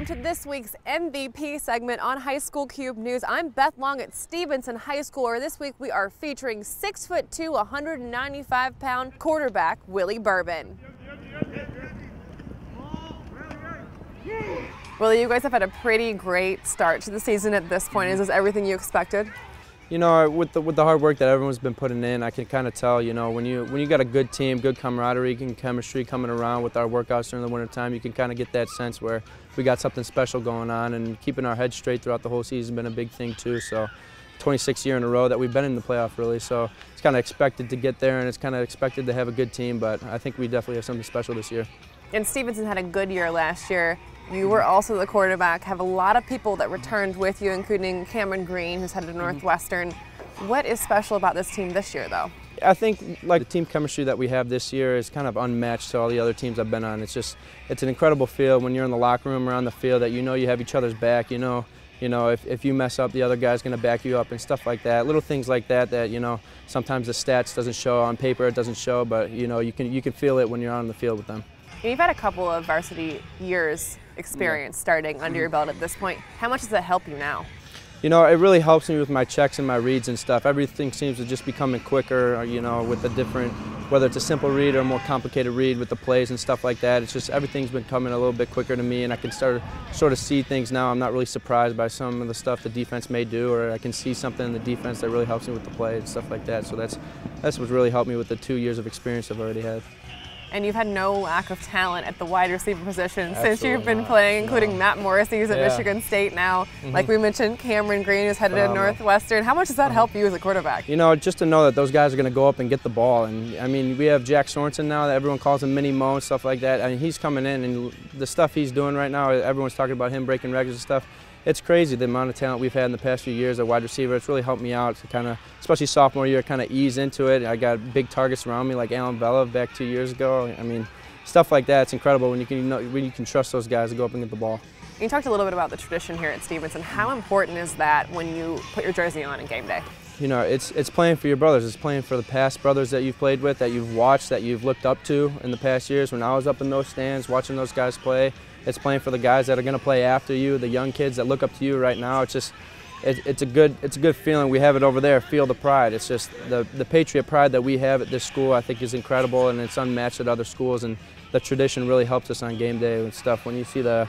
welcome to this week's MVP segment on High School Cube News. I'm Beth Long at Stevenson High School, where this week we are featuring 6'2", 195-pound quarterback Willie Bourbon. Willie, you guys have had a pretty great start to the season at this point. Is this everything you expected? You know, with the hard work that everyone's been putting in, I can kind of tell, you know, when you got a good team, good camaraderie, and chemistry coming around with our workouts during the wintertime, you can kind of get that sense where we got something special going on, and keeping our heads straight throughout the whole season has been a big thing too. So 26th year in a row that we've been in the playoff, really, so it's kind of expected to get there, and it's kind of expected to have a good team, but I think we definitely have something special this year. And Stevenson had a good year last year. You were also the quarterback, have a lot of people that returned with you, including Cameron Green, who's headed to Northwestern. What is special about this team this year, though? I think like the team chemistry that we have this year is kind of unmatched to all the other teams I've been on. It's an incredible feel when you're in the locker room or on the field that you know you have each other's back. You know if you mess up, the other guy's going to back you up and stuff like that. Little things like that you know sometimes the stats doesn't show on paper, it doesn't show, but you know you can feel it when you're on the field with them. And you've had a couple of varsity years experience starting under your belt at this point. How much does that help you now? You know, it really helps me with my checks and my reads and stuff. Everything seems to just becoming quicker, you know, with the different, whether it's a simple read or a more complicated read with the plays and stuff like that. It's just everything's been coming a little bit quicker to me, and I can sort of see things now. I'm not really surprised by some of the stuff the defense may do, or I can see something in the defense that really helps me with the play and stuff like that. So that's what's really helped me with the 2 years of experience I've already had. And you've had no lack of talent at the wide receiver position since you've been playing, including Matt Morrissey, who's at Michigan State now. Like we mentioned, Cameron Green is headed to Northwestern. How much does that help you as a quarterback? You know, just to know that those guys are going to go up and get the ball. And I mean, we have Jack Sorensen now that everyone calls him Mini Mo and stuff like that. I mean, he's coming in, and the stuff he's doing right now, everyone's talking about him breaking records and stuff. It's crazy the amount of talent we've had in the past few years at wide receiver. It's really helped me out to kind of, especially sophomore year, kind of ease into it. I got big targets around me like Alan Vela back 2 years ago. I mean, stuff like that, it's incredible when you can trust those guys to go up and get the ball. You talked a little bit about the tradition here at Stevenson. How important is that when you put your jersey on in game day? You know, it's playing for your brothers. It's playing for the past brothers that you've played with, that you've watched, that you've looked up to in the past years. When I was up in those stands watching those guys play, it's playing for the guys that are going to play after you, the young kids that look up to you right now. It's a good feeling. We have it over there, feel the pride. It's just the Patriot pride that we have at this school, I think, is incredible, and it's unmatched at other schools, and the tradition really helps us on game day and stuff. When you see the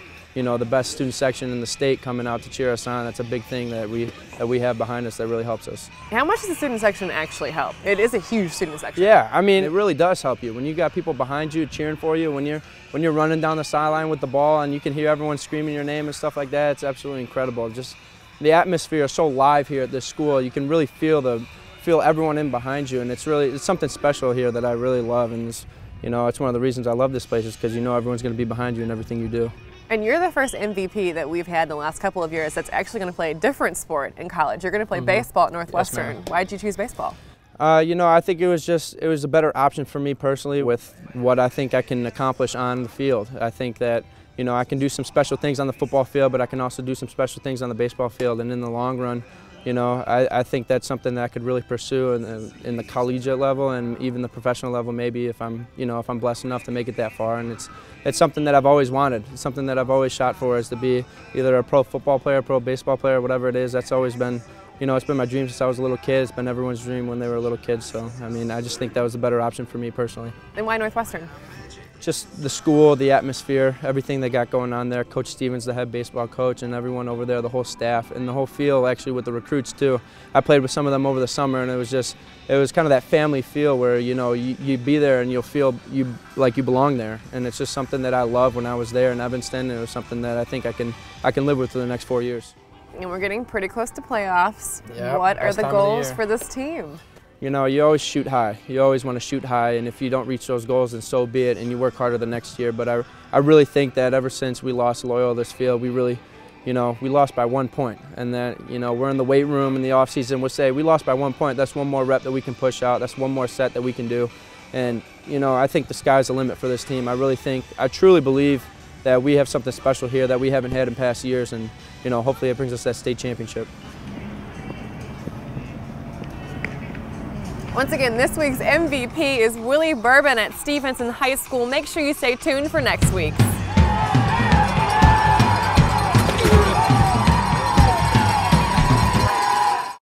best student section in the state coming out to cheer us on, that's a big thing that we have behind us that really helps us. How much does the student section actually help? It is a huge student section. Yeah, I mean, it really does help you. When you got people behind you cheering for you, when you're running down the sideline with the ball and you can hear everyone screaming your name and stuff like that, it's absolutely incredible. Just the atmosphere is so live here at this school. You can really feel everyone in behind you, and it's something special here that I really love. And it's one of the reasons I love this place, is because you know everyone's going to be behind you in everything you do. And you're the first MVP that we've had in the last couple of years that's actually going to play a different sport in college. You're going to play baseball at Northwestern. Yes, why did you choose baseball? You know, I think it was a better option for me personally with what I think I can accomplish on the field. I think that, you know, I can do some special things on the football field, but I can also do some special things on the baseball field. And in the long run, you know, I think that's something that I could really pursue in the collegiate level and even the professional level, maybe if I'm blessed enough to make it that far. And it's something that I've always wanted. It's something that I've always shot for, is to be either a pro football player, pro baseball player, whatever it is. That's always been, you know, it's been my dream since I was a little kid. It's been everyone's dream when they were a little kid. So, I mean, I just think that was a better option for me personally. And why Northwestern? Just the school, the atmosphere, everything they got going on there. Coach Stevens, the head baseball coach, and everyone over there, the whole staff, and the whole feel actually with the recruits too. I played with some of them over the summer, and it was kind of that family feel where, you know, you be there and you'll feel like you belong there. And it's just something that I loved when I was there in Evanston, and it was something that I think I can live with for the next 4 years. And we're getting pretty close to playoffs. Yep, what are the goals for this team? You know, you always shoot high. You always want to shoot high, and if you don't reach those goals, then so be it, and you work harder the next year. But I really think that ever since we lost Loyola this field, we really, you know, we lost by 1 point. And that, you know, we're in the weight room in the off season, we'll say, we lost by 1 point. That's one more rep that we can push out. That's one more set that we can do. And, you know, I think the sky's the limit for this team. I truly believe that we have something special here that we haven't had in past years, and, you know, hopefully it brings us that state championship. Once again, this week's MVP is Willie Bourbon at Stevenson High School. Make sure you stay tuned for next week's.